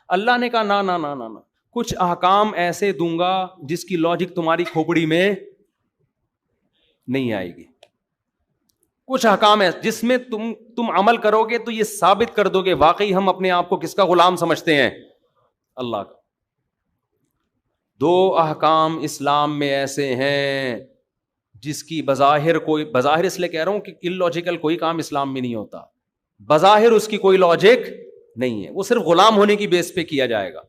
اللہ نے کہا نا نا نا نا نا, کچھ احکام ایسے دوں گا جس کی لاجک تمہاری کھوپڑی میں نہیں آئے گی. کچھ احکام ہے جس میں تم عمل کرو گے تو یہ ثابت کر دو گے واقعی ہم اپنے آپ کو کس کا غلام سمجھتے ہیں, اللہ کا. 2 احکام اسلام میں ایسے ہیں جس کی بظاہر کوئی, بظاہر اس لیے کہہ رہا ہوں کہ ان لاجیکل کوئی کام اسلام میں نہیں ہوتا, بظاہر اس کی کوئی لاجک نہیں ہے, وہ صرف غلام ہونے کی بیس پہ کیا جائے گا.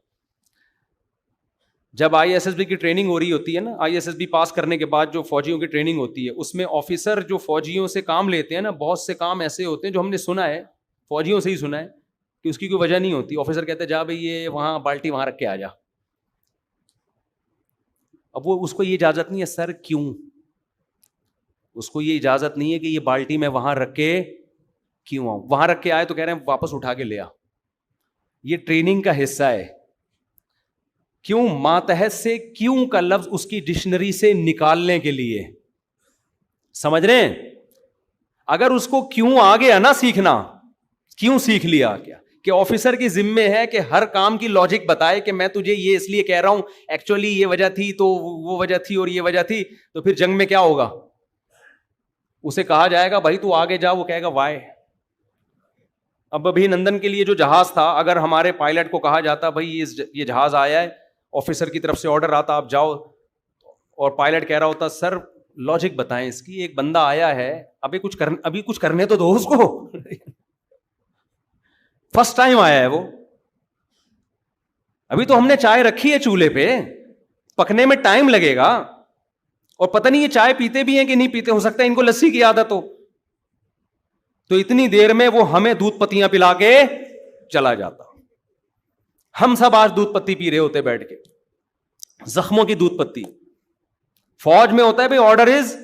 جب آئی ایس ایس بی کی ٹریننگ ہو رہی ہوتی ہے نا, I S S B pass کرنے کے بعد جو فوجیوں کی ٹریننگ ہوتی ہے اس میں آفیسر جو فوجیوں سے کام لیتے ہیں نا, بہت سے کام ایسے ہوتے ہیں جو ہم نے سنا ہے, فوجیوں سے ہی سنا ہے کہ اس کی کوئی وجہ نہیں ہوتی. آفیسر کہتے ہیں جا بھائی یہ وہاں بالٹی وہاں رکھ کے آ جا. اب وہ اس کو یہ اجازت نہیں ہے, سر کیوں, اس کو یہ اجازت نہیں ہے کہ یہ بالٹی میں وہاں رکھ کے کیوں آؤں, وہاں رکھ کے آئے تو کہہ رہے ہیں واپس اٹھا کے لے آ. یہ ٹریننگ کا حصہ ہے. کیوں, ماتحت سے کیوں کا لفظ اس کی ڈکشنری سے نکالنے کے لیے, سمجھ رہے ہیں. اگر اس کو کیوں آ گیا نا سیکھنا, کیوں سیکھ لیا کیا کہ آفیسر کی ذمہ ہے کہ ہر کام کی لاجک بتائے کہ میں تجھے یہ اس لیے کہہ رہا ہوں, ایکچولی یہ وجہ تھی تو وہ وجہ تھی اور یہ وجہ تھی, تو پھر جنگ میں کیا ہوگا, اسے کہا جائے گا بھائی تو آگے جا, وہ کہے گا وائے. اب ابھی نندن کے لیے جو جہاز تھا, اگر ہمارے پائلٹ کو کہا جاتا بھائی یہ جہاز آیا ہے, آفیسر کی طرف سے آرڈر آتا آپ جاؤ, اور پائلٹ کہہ رہا ہوتا سر لاجک بتائیں اس کی, ایک بندہ آیا ہے ابھی کچھ کرنے تو دو اس کو, فرسٹ ٹائم آیا ہے وہ, ابھی تو ہم نے چائے رکھی ہے چولہے پہ, پکنے میں ٹائم لگے گا, اور پتہ نہیں یہ چائے پیتے بھی ہیں کہ نہیں پیتے, ہو سکتا ہے ان کو لسی کی عادت ہو, تو اتنی دیر میں وہ ہمیں دودھ پتیاں پلا کے چلا جاتا. ہم سب آج دودھ پتی پی رہے ہوتے بیٹھ کے, زخموں کی دودھ پتی. فوج میں ہوتا ہے بھائی آرڈر از